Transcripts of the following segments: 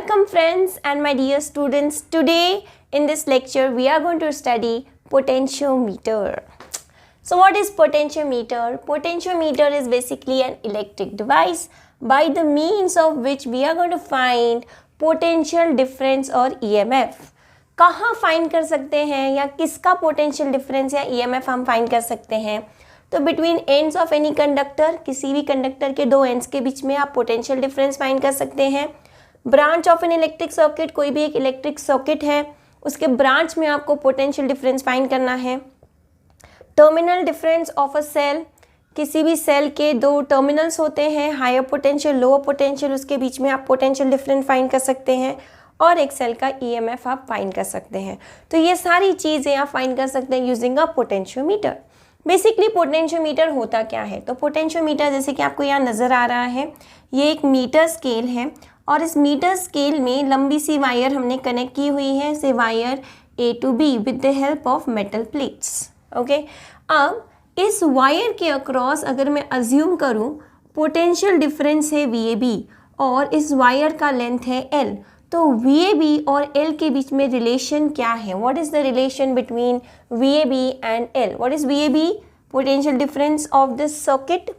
Welcome friends and my dear students. Today in this lecture we are going to study potentiometer. So what is potentiometer? Potentiometer is basically an electric device by the means of which we are going to find potential difference और EMF. कहाँ find कर सकते हैं या किसका potential difference या EMF हम find कर सकते हैं? तो between ends of any conductor, किसी भी कंडक्टर के दो एंड्स के बीच में आप पोटेंशियल डिफरेंस फाइंड कर सकते हैं. Branch of an electric circuit, कोई भी एक इलेक्ट्रिक सर्किट है उसके ब्रांच में आपको पोटेंशियल डिफरेंस फाइंड करना है. Terminal difference of a cell, किसी भी सेल के दो टर्मिनल्स होते हैं, हायर पोटेंशियल लोअर पोटेंशियल, उसके बीच में आप पोटेंशियल डिफरेंस फाइंड कर सकते हैं. और एक सेल का EMF आप फाइंड कर सकते हैं. तो ये सारी चीज़ें आप फाइंड कर सकते हैं using a potentiometer. Basically potentiometer होता क्या है? तो पोटेंशियोमीटर जैसे कि आपको यहाँ नज़र आ रहा है, ये एक मीटर स्केल है और इस मीटर स्केल में लंबी सी वायर हमने कनेक्ट की हुई है, से wire A to B with the help of metal plates. Okay, अब इस वायर के अक्रॉस अगर मैं अज्यूम करूँ पोटेंशियल डिफरेंस है VAB और इस वायर का लेंथ है L, तो VAB और L के बीच में रिलेशन क्या है? What is the relation between VAB and L? What is VAB? Potential difference of this circuit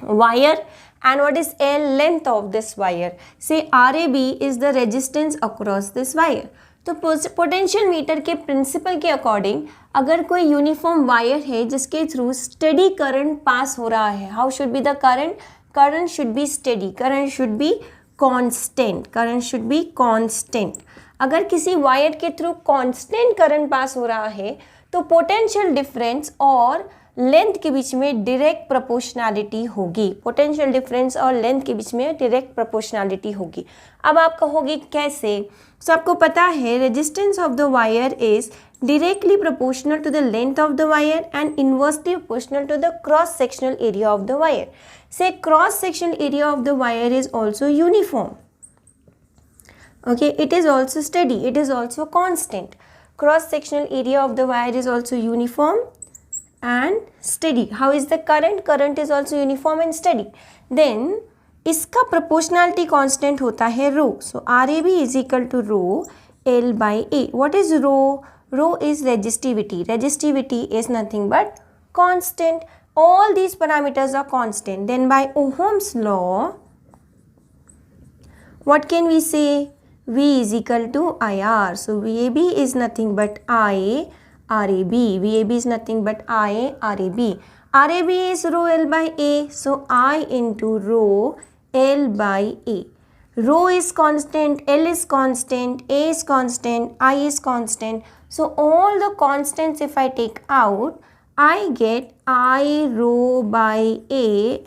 wire. And what is L? Length of this wire. Say RAB is the resistance across this wire. तो potential metre के principle के according अगर कोई uniform wire है जिसके through steady current pass हो रहा है, how should be the current? Current should be steady, current should be constant, current should be constant. अगर किसी वायर के थ्रू कांस्टेंट करंट पास हो रहा है तो पोटेंशियल डिफरेंस और लेंथ के बीच में डायरेक्ट प्रोपोर्शनैलिटी होगी. पोटेंशियल डिफरेंस और लेंथ के बीच में डायरेक्ट प्रोपोर्शनैलिटी होगी. अब आप कहोगे कैसे? सो आपको पता है resistance of the wire is directly proportional to the length of the wire and inversely proportional to the cross sectional area of the wire. Say cross sectional area of the wire is also uniform. Okay, it is also steady, it is also constant. Cross sectional area of the wire is also uniform and steady. How is the current? Current is also uniform and steady. Then इसका proportionality constant होता है rho. So RAB is equal to rho L by A. What is rho? Rho is resistivity. Resistivity is nothing but constant. All these parameters are constant. Then by Ohm's law, what can we say? V is equal to IR. So VAB is nothing but I RAB. VAB is nothing but I RAB. RAB is rho L by A. So I into rho L by A. Rho is constant, L is constant, A is constant, I is constant. So all the constants if I take out, I get I rho by A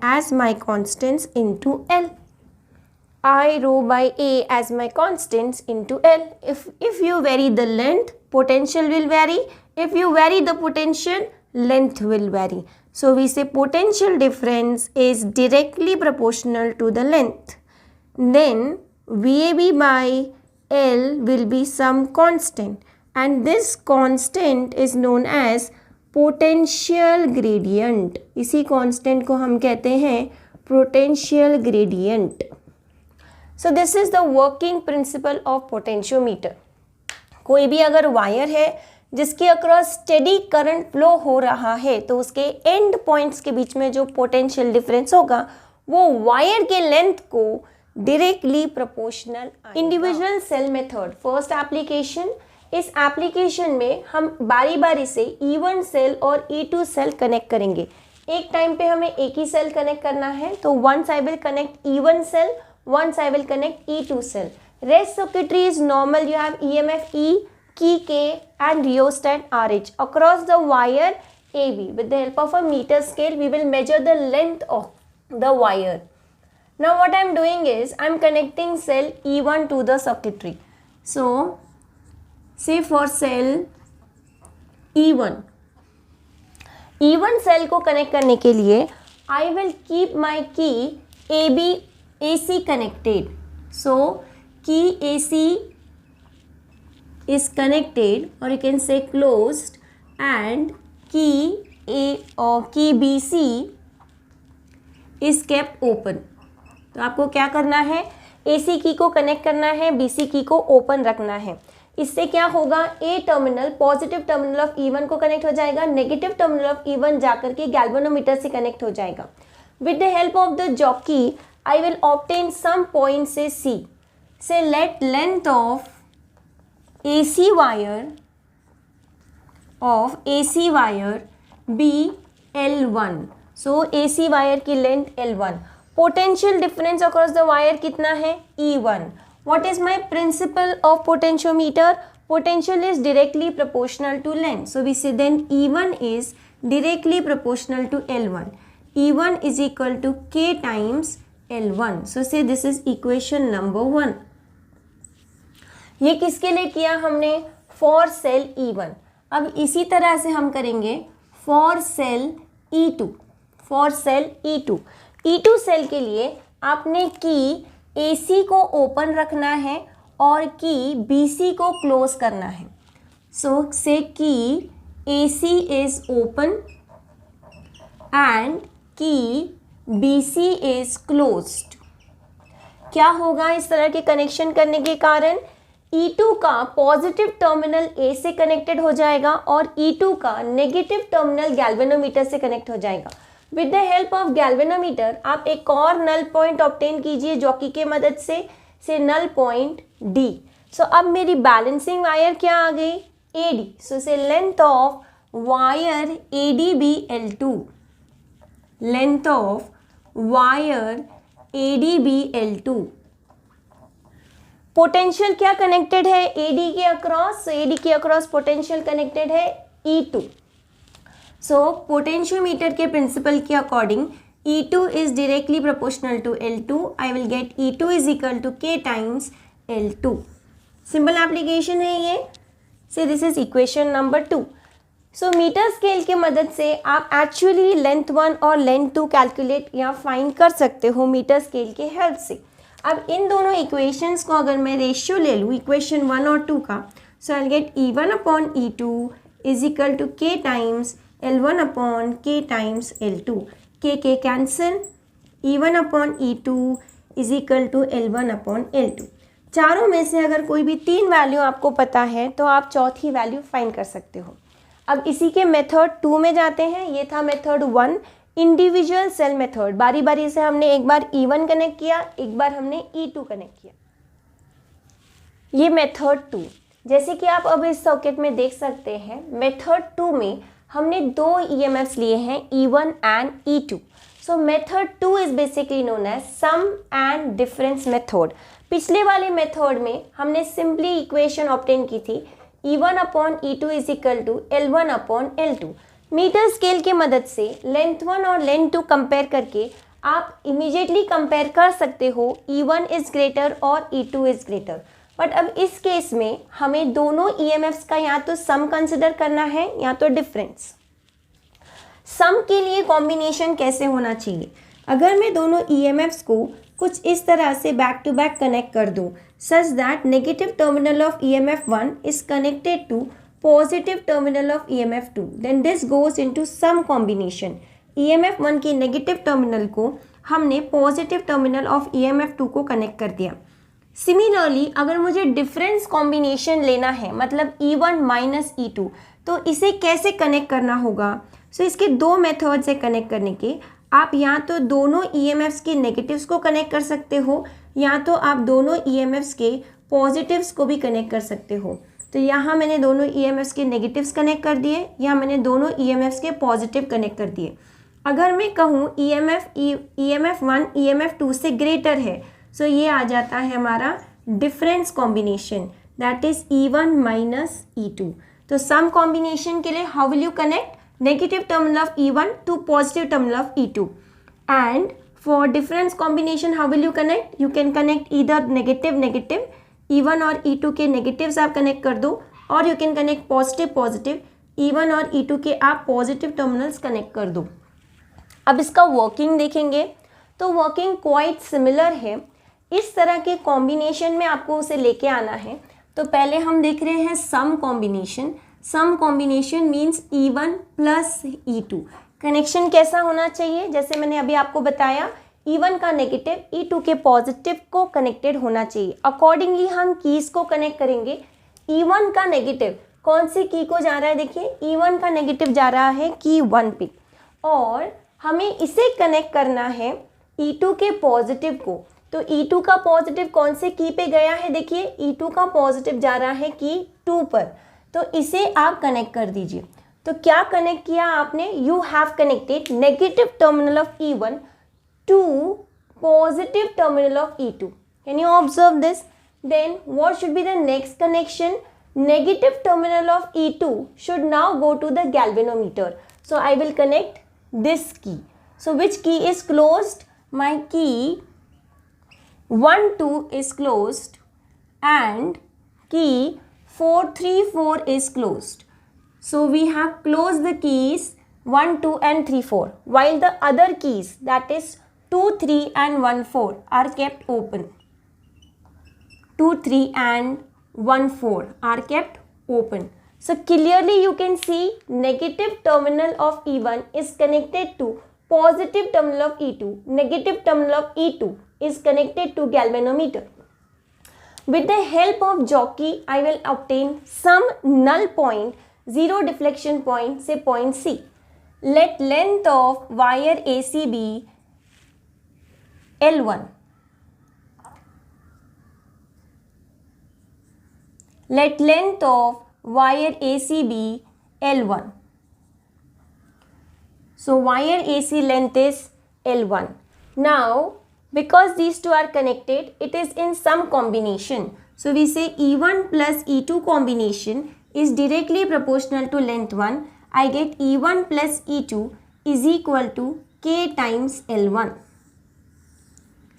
as my constants into L. I rho by A as my constants into L. If you vary the length, potential will vary. If you vary the potential, length will vary. So we say potential difference is directly proportional to the length. Then VAB by L will be some constant and this constant is known as potential gradient. इसी constant को हम कहते हैं potential gradient. So this is the working principle of potentiometer. कोई भी अगर wire है जिसके अक्रॉस स्टेडी करंट फ्लो हो रहा है तो उसके एंड पॉइंट्स के बीच में जो पोटेंशियल डिफरेंस होगा वो वायर के लेंथ को directly proportional. Individual cell method first application. इस एप्लीकेशन में हम बारी बारी से E1 सेल और E2 सेल कनेक्ट करेंगे. एक टाइम पे हमें एक ही सेल कनेक्ट करना है तो once I will connect E1 cell, once I will connect E2 cell. Rest circuitry is normal. You have EMF E, key K and rheostat RH across the wire AB. With the help of a meter scale we will measure the length of the wire. Now what I am doing is I am connecting cell E1 to the circuitry. So say for cell E1 cell को connect करने के लिए I will keep my key AB AC connected. So key AC is connected or you can say closed and key A or key BC is kept open. तो आपको क्या करना है? AC की को कनेक्ट करना है, BC की को ओपन रखना है। इससे क्या होगा, A terminal positive terminal of E1 को कनेक्ट हो जाएगा, नेगेटिव टर्मिनल ऑफ E1 जाकर के गैल्वेनोमीटर से कनेक्ट हो जाएगा। With the help of the jockey I will obtain some point say C. Say let length of AC wire be L1. So AC wire की length L1. Potential difference across the wire कितना है, E1. What is my principle of potentiometer? Potential is directly proportional to length. So we say then E1 is directly proportional to L1. E1 is equal to K times L1. So say this is equation number 1. ये किसके लिए किया हमने, for sale E1. अब इसी तरह से हम करेंगे for cell E2. For cell E2 cell के लिए आपने की AC को ओपन रखना है और की BC को क्लोज करना है. सो से की AC इज ओपन एंड की BC इज क्लोज्ड. क्या होगा इस तरह के कनेक्शन करने के कारण, E2 का पॉजिटिव टर्मिनल A से कनेक्टेड हो जाएगा और E2 का नेगेटिव टर्मिनल गैल्वेनोमीटर से कनेक्ट हो जाएगा. With the help of galvanometer आप एक और नल पॉइंट ऑब्टेन कीजिए जॉकी के मदद से नल पॉइंट D. सो अब मेरी बैलेंसिंग वायर क्या आ गई, AD. So say length of wire ADB L2. Length of wire ADB L2. Potential क्या कनेक्टेड है, AD के अक्रॉस. AD के अक्रॉस पोटेंशियल कनेक्टेड है E2. सो पोटेंशियोमीटर के प्रिंसिपल के according E2 is directly proportional to L2. I will get E2 is equal to K times L2. Simple application है ये. Say this is equation number 2. So meter scale की मदद से आप actually length 1 और length 2 calculate या find कर सकते हो मीटर स्केल के हेल्प से. अब इन दोनों इक्वेशंस को अगर मैं रेशियो ले लूँ इक्वेशन 1 और 2 का, so I get E1 upon E2 is equal to K times L1 upon K times L2. K cancel, E1 upon E2 is equal to L1 upon L2. चारों में से अगर कोई भी 3 वैल्यू आपको पता है तो आप चौथी वैल्यू फाइंड कर सकते हो. अब इसी के मेथड 2 में जाते हैं. ये था मेथड 1, इंडिविजुअल सेल मेथड. बारी बारी से हमने एक बार E1 कनेक्ट किया, एक बार हमने E2 कनेक्ट किया. ये मेथड 2. जैसे कि आप अब इस सर्किट में देख सकते हैं, मेथड 2 में हमने 2 EMFs लिए हैं, E1 and E2. So method 2 is basically known as sum and difference method. पिछले वाले मेथड में हमने सिंपली इक्वेशन ऑब्टेन की थी, E1 upon E2 is equal to L1 upon L2. Meter scale की मदद से लेंथ 1 और लेंथ 2 कंपेयर करके आप इमीडिएटली कंपेयर कर सकते हो E1 इज ग्रेटर और E2 इज ग्रेटर. बट अब इस केस में हमें दोनों EMFs का या तो सम कंसिडर करना है या तो डिफरेंस. सम के लिए कॉम्बिनेशन कैसे होना चाहिए, अगर मैं दोनों EMFs को कुछ इस तरह से बैक टू बैक कनेक्ट कर दूं such that negative terminal of EMF1 is connected to positive terminal of EMF2, then this goes into sum combination. EMF1 की नेगेटिव टर्मिनल को हमने पॉजिटिव टर्मिनल ऑफ EMF2 को कनेक्ट कर दिया. Similarly अगर मुझे डिफरेंस कॉम्बिनेशन लेना है, मतलब E1 माइनस E2, तो इसे कैसे कनेक्ट करना होगा. सो इसके 2 मेथड्स है कनेक्ट करने के. आप या तो दोनों EMFs के नेगेटिव्स को कनेक्ट कर सकते हो या तो आप दोनों EMFs के पॉजिटिव्स को भी कनेक्ट कर सकते हो. तो यहाँ मैंने दोनों EMFs के नेगेटिव्स कनेक्ट कर दिए, यहाँ मैंने दोनों EMFs के पॉजिटिव कनेक्ट कर दिए. अगर मैं कहूँ EMF1 EMF2 से ग्रेटर है, सो ये आ जाता है हमारा difference combination, that is E1 minus E2. तो सम कॉम्बिनेशन के लिए how will you connect negative terminal of E1 to positive terminal of E2, and for difference combination how will you connect, you can connect either negative E1 और E2 के negatives आप connect कर दो, और you can connect positive E1 और E2 के आप positive terminals connect कर दो. अब इसका वर्किंग देखेंगे तो वर्किंग क्वाइट सिमिलर है. इस तरह के कॉम्बिनेशन में आपको उसे लेके आना है. तो पहले हम देख रहे हैं sum combination. Sum combination means E1 plus E2. Connection कैसा होना चाहिए, जैसे मैंने अभी आपको बताया E1 का नेगेटिव E2 के पॉजिटिव को कनेक्टेड होना चाहिए। अकॉर्डिंगली हम कीज को कनेक्ट करेंगे। E1 का नेगेटिव कौन सी की को जा रहा है, देखिए E1 का नेगेटिव जा रहा है की 1 पे, और हमें इसे कनेक्ट करना है E2 के पॉजिटिव को। तो E2 का पॉजिटिव कौन से की पे गया है, देखिए E2 का पॉजिटिव जा रहा है की 2 पर, तो इसे आप कनेक्ट कर दीजिए। तो क्या कनेक्ट किया आपने, you have connected negative terminal of E1 to positive terminal of E2. Can you observe this? Then what should be the next connection? Negative terminal of E2 should now go to the galvanometer. So I will connect this key. So which key is closed? My key 1, 2 is closed and key 4, 3, 4 is closed. So we have closed the keys 1, 2 and 3, 4, while the other keys, that is 2, 3 and 1, 4 are kept open. 2, 3 and 1, 4 are kept open. So clearly you can see negative terminal of E1 is connected to positive terminal of E2. Negative terminal of E2 is connected to galvanometer. With the help of jockey, I will obtain some null point, zero deflection point, say point C. Let length of wire AC be L1. Let length of wire AC be L1. So wire AC length is L1. Now because these two are connected, it is in some combination. So we say E1 plus E2 combination is directly proportional to length 1. I get E1 plus E2 is equal to K times L1.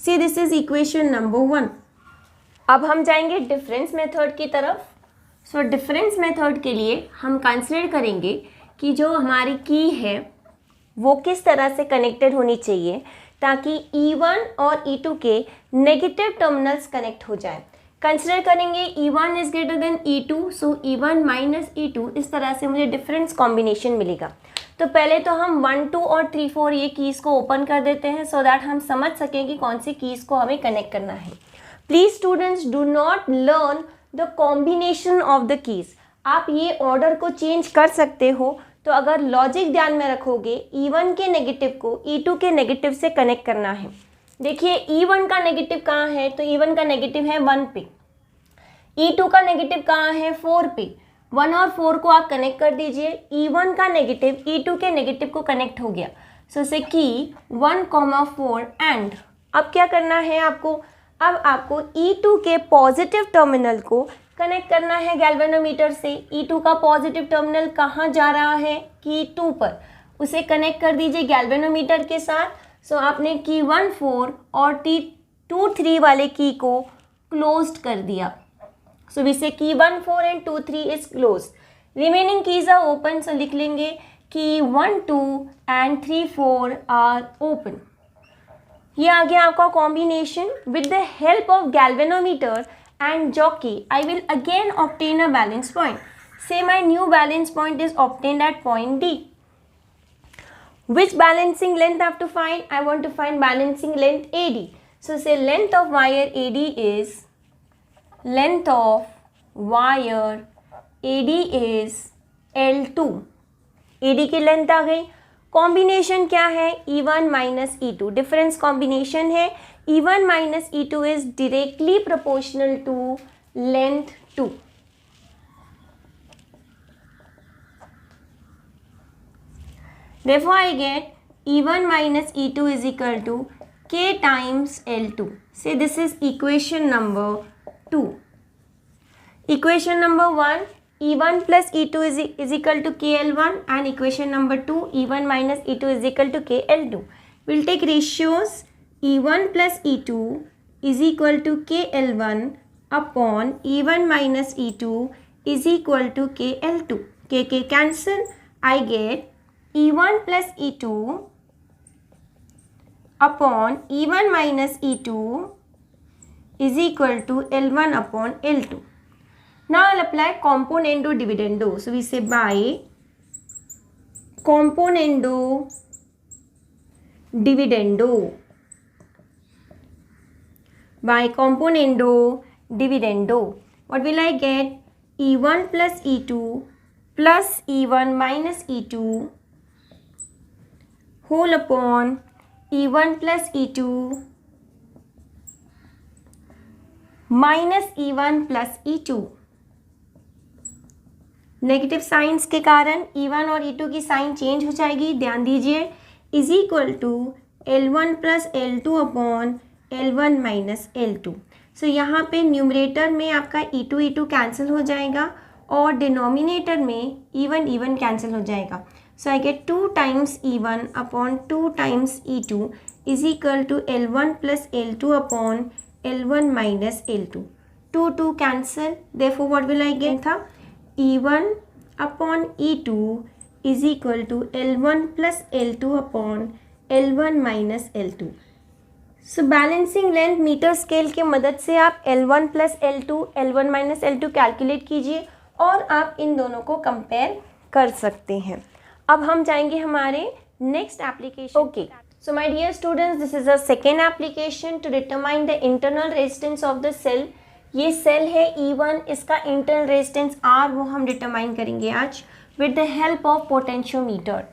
See, this is equation number 1. अब हम जाएंगे difference method की तरफ। So difference method के लिए हम consider करेंगे कि जो हमारी की है वो किस तरह से कनेक्टेड होनी चाहिए ताकि E1 और E2 के नेगेटिव टर्मिनल्स कनेक्ट हो जाए। कंसिडर करेंगे E1 is greater than E2, so E1 minus E2, इस तरह से मुझे डिफरेंस कॉम्बिनेशन मिलेगा। तो पहले तो हम 1, 2 और 3, 4 ये कीज़ को ओपन कर देते हैं सो दैट हम समझ सकें कि कौन सी कीज़ को हमें कनेक्ट करना है। Please students do not learn the combination of the keys. आप ये ऑर्डर को चेंज कर सकते हो, तो अगर लॉजिक ध्यान में रखोगे E1 के नेगेटिव को E2 के नेगेटिव से कनेक्ट करना है। देखिए E1 का नेगेटिव कहाँ है, तो E1 का नेगेटिव है 1 पे, E2 का नेगेटिव कहाँ है 4 पे। 1 और 4 को आप कनेक्ट कर दीजिए, E1 का नेगेटिव E2 के नेगेटिव को कनेक्ट हो गया। सो से की 1, 4 एंड अब क्या करना है आपको, अब आपको E2 के पॉजिटिव टर्मिनल को कनेक्ट करना है गैल्वेनोमीटर से। E2 का पॉजिटिव टर्मिनल कहाँ जा रहा है, की 2 पर, उसे कनेक्ट कर दीजिए गैल्वेनोमीटर के साथ। सो आपने की 1, 4 और 2, 3 वाले की को क्लोज्ड कर दिया। सो वी से की 1, 4 and 2, 3 is close, remaining keys are open. So लिख लेंगे की 1, 2 एंड 3, 4 आर ओपन। ये आ गया आपका combination. With the help of galvanometer and jockey, I will again obtain a balance point. Say my new balance point is obtained at point D. Which balancing length I have to find? I want to find balancing length AD. So say length of wire AD is L2. AD की length आ गई। Combination क्या है, E1 minus E2, difference combination है। E1 minus E2 is directly proportional to length 2। Therefore I get E1 minus E2 is equal to K times L2. Say this is equation number 2. Equation number 1, E1 plus E2 is equal to KL1, and equation number 2, E1 minus E2 is equal to KL2. We'll take ratios. E1 plus E2 is equal to KL1 upon E1 minus E2 is equal to KL2. K cancel. I get E1 plus E2 upon E1 minus E2 is equal to L1 upon L2. Now I'll apply componendo dividendo. So we say by componendo dividendo. by componendo dividendo. What will I get? E1 plus E2 plus E1 minus E2 whole upon E1 plus E2 minus E1 plus E2. Negative science के कारण E1 और E2 की sign change हो जाएगी, ध्यान दीजिए, is equal to L1 plus L2 upon L1 minus L2. So यहाँ पे न्यूमरेटर में आपका E2 कैंसिल हो जाएगा और डिनोमिनेटर में E1 कैंसिल हो जाएगा. So I get 2 times E1 upon 2 times E2 is equal to L1 plus L2 upon L1 minus L2. 2 cancel, therefore what will I get that E1 upon E2 is equal to L1 plus L2 upon L1 minus L2. So balancing length meter scale के मदद से आप L1 plus L2 L1 minus L2 calculate कीजिए और आप इन दोनों को compare कर सकते हैं. अब हम जाएंगे हमारे next application. Okay, so my dear students, this is a second application to determine the internal resistance of the cell. ये सेल है E1, इसका इंटरनल रेजिस्टेंस R वो हम डिटरमाइन करेंगे आज with the help of potentiometer.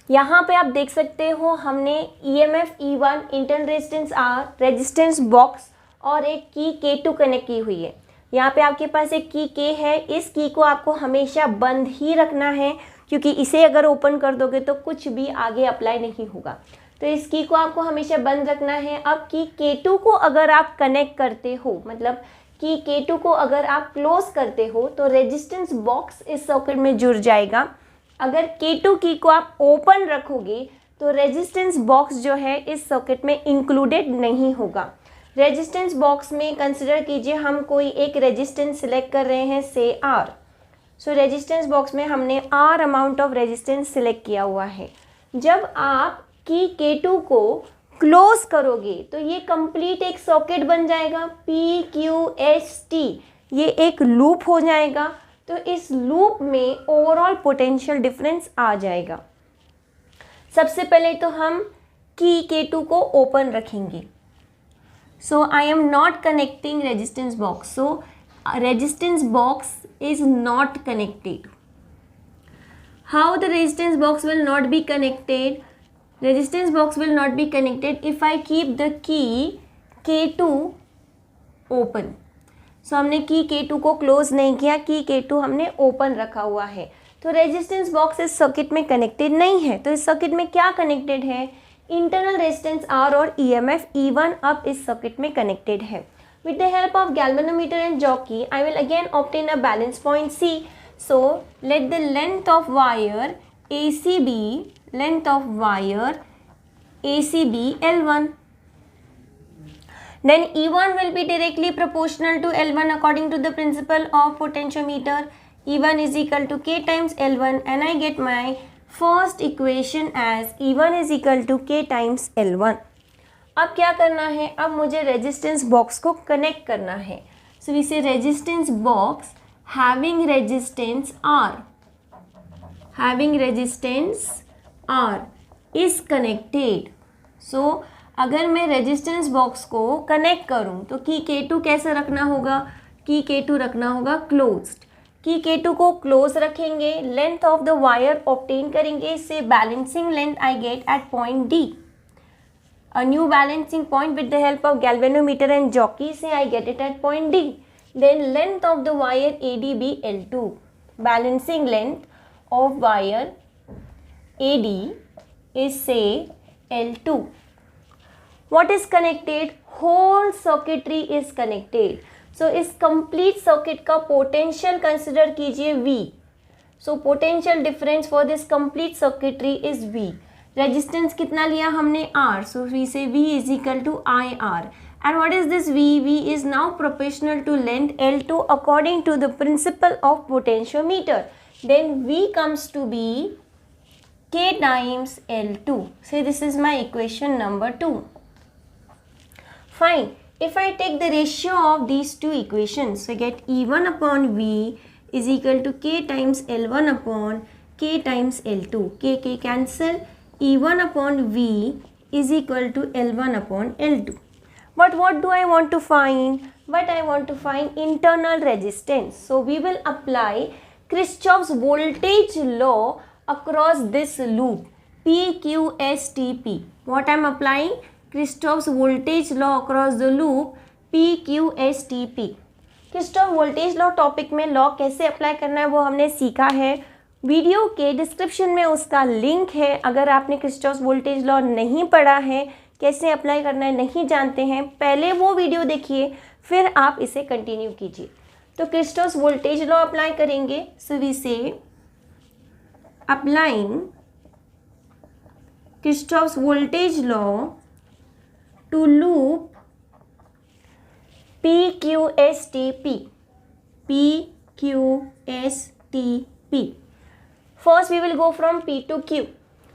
यहाँ पे आप देख सकते हो हमने EMF E1, internal resistance R, resistance box और एक की K2 कनेक्ट की हुई है. यहाँ पे आपके पास एक की K है. इस की को आपको हमेशा बंद ही रखना है क्योंकि इसे अगर ओपन कर दोगे तो कुछ भी आगे अप्लाई नहीं होगा. तो इस की को आपको हमेशा बंद रखना है. अब की K2 को अगर आप कनेक्ट करते हो, मतलब कि K2 को अगर आप क्लोज करते हो तो रेजिस्टेंस बॉक्स इस सर्किट में जुड़ जाएगा. अगर K2 की को आप ओपन रखोगे तो रेजिस्टेंस बॉक्स जो है इस सर्किट में इंक्लूडेड नहीं होगा. रेजिस्टेंस बॉक्स में कंसिडर कीजिए हम कोई एक रेजिस्टेंस सिलेक्ट कर रहे हैं, से R. सो रेजिस्टेंस बॉक्स में हमने R amount of resistance select किया हुआ है. जब आप की K2 को क्लोज करोगे तो ये कंप्लीट एक सॉकेट बन जाएगा, PQST. ये एक लूप हो जाएगा. तो इस लूप में ओवरऑल पोटेंशियल डिफरेंस आ जाएगा. सबसे पहले तो हम की K2 को ओपन रखेंगे. So I am not connecting resistance box. So resistance box is not connected. How the resistance box will not be connected? Resistance box will not be connected if I keep the key K2 open. So हमने की K2 को close नहीं किया, की K2 हमने open रखा हुआ है. तो रेजिस्टेंस बॉक्स इस सर्किट में कनेक्टेड नहीं है. तो इस सर्किट में क्या कनेक्टेड है? इंटरनल रेजिस्टेंस R और EMF E1 अब इस सर्किट में कनेक्टेड है. With the help of galvanometer and jockey I will again obtain a balance point C. So let the length of wire ACB, length of wire ACB L1. Then E1 will be directly proportional to L1 according to the principle of potentiometer. E1 is equal to K times L1 and I get my first equation as E1 is equal to K times L1. अब क्या करना है? अब मुझे resistance box को connect करना है. So we say resistance box having resistance R. Having resistance R is connected. So अगर मैं रेजिस्टेंस बॉक्स को कनेक्ट करूं तो की K2 कैसे रखना होगा? की K2 रखना होगा क्लोज्ड. की K2 को क्लोज रखेंगे, length of the wire obtain करेंगे, इससे balancing length I get at point D. A new balancing point with the help of galvanometer and jockey से I get it at point D. Then length of the wire ADB L2. Balancing length of wire AD is say L2. What is connected? Whole circuitry is connected. So इस complete circuit का potential consider कीजिए V. So potential difference for this complete circuitry is V. Resistance कितना लिया हमने? R. So we say V is equal to IR. And what is this V? V is now proportional to length L2 according to the principle of potentiometer. Then V comes to be K times L2. So this is my equation number 2. Fine. If I take the ratio of these two equations, I get E1 upon V is equal to K times L1 upon K times L2. K cancel. E1 upon V is equal to L1 upon L2. But what do I want to find? But I want to find internal resistance. So we will apply Kirchhoff's voltage law across this loop, PQSTP. What I am applying? Kirchhoff's voltage law across the loop, PQSTP. Kirchhoff voltage law topic में law कैसे apply करना है वो हमने सीखा है। Video के description में उसका लिंक है। अगर आपने किरचॉफ वोल्टेज लॉ नहीं पढ़ा है, कैसे अप्लाई करना है नहीं जानते हैं, पहले वो वीडियो देखिए, फिर आप इसे कंटिन्यू कीजिए। तो किरचॉफ वोल्टेज लॉ अप्लाई करेंगे। So we say applying Kirchhoff voltage law to loop PQSTP. PQSTP. First we will go from P to Q.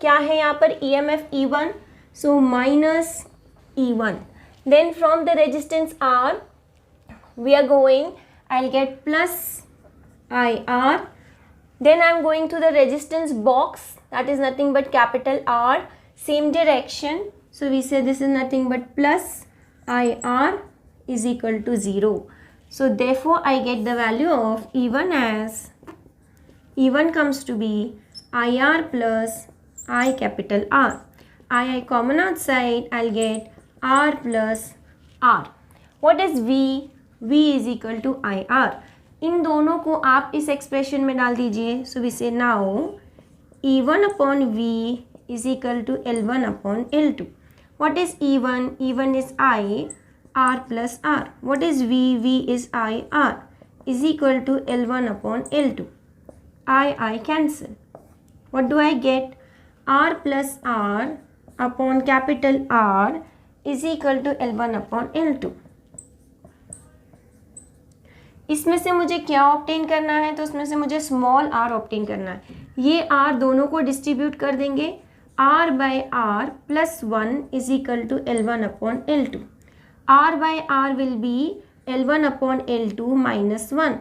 क्या है यहाँ पर? EMF E1, so minus E1. Then from the resistance R, we are going, I'll get plus IR. Then I'm going to the resistance box, that is nothing but capital R, same direction. So we say this is nothing but plus IR is equal to 0. So therefore I get the value of E1 as E1 comes to be IR plus I capital R. I common outside, I'll get R plus R. What is V? V is equal to IR. इन दोनों को आप इस expression में डाल दीजिए। So we say now E1 upon V is equal to L1 upon L2. What is E1? E1 is I R plus R. What is V? V is I R is equal to L1 upon L2. I cancel. What do I get? R plus R upon capital R is equal to L1 upon L2. इसमें से मुझे क्या obtain करना है? तो इसमें से मुझे स्मॉल r ऑब्टेन करना है। ये r दोनों को डिस्ट्रीब्यूट कर देंगे। R by R plus 1 is equal to L1 upon L2. R by R will be L1 upon L2 minus 1.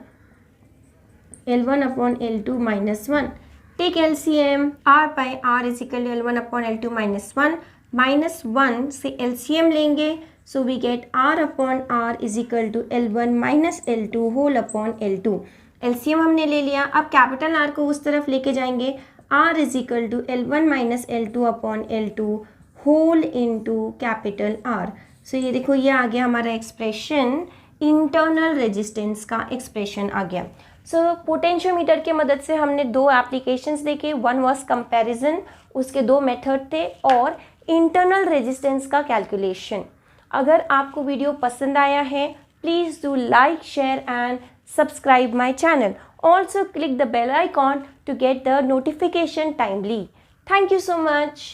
L1 upon L2 minus 1. Take LCM. R by R is equal to L1 upon L2 minus 1. Minus 1 से LCM लेंगे. So we get R upon R is equal to L1 minus L2 whole upon L2. LCM हमने ले लिया। अब capital R को उस तरफ लेके जाएंगे। R is equal to L1 minus L2 upon L2 whole into capital R. सो ये देखो, ये आ गया हमारा एक्सप्रेशन, इंटरनल रेजिस्टेंस का एक्सप्रेशन आ गया। सो पोटेंशियोमीटर की मदद से हमने दो एप्लीकेशंस देखे। वन वाज कंपैरिजन, उसके दो मेथड थे, और इंटरनल रेजिस्टेंस का कैलकुलेशन। अगर आपको वीडियो पसंद आया है, please do like, share and subscribe my channel. Also click the bell icon to get the notification timely. Thank you so much.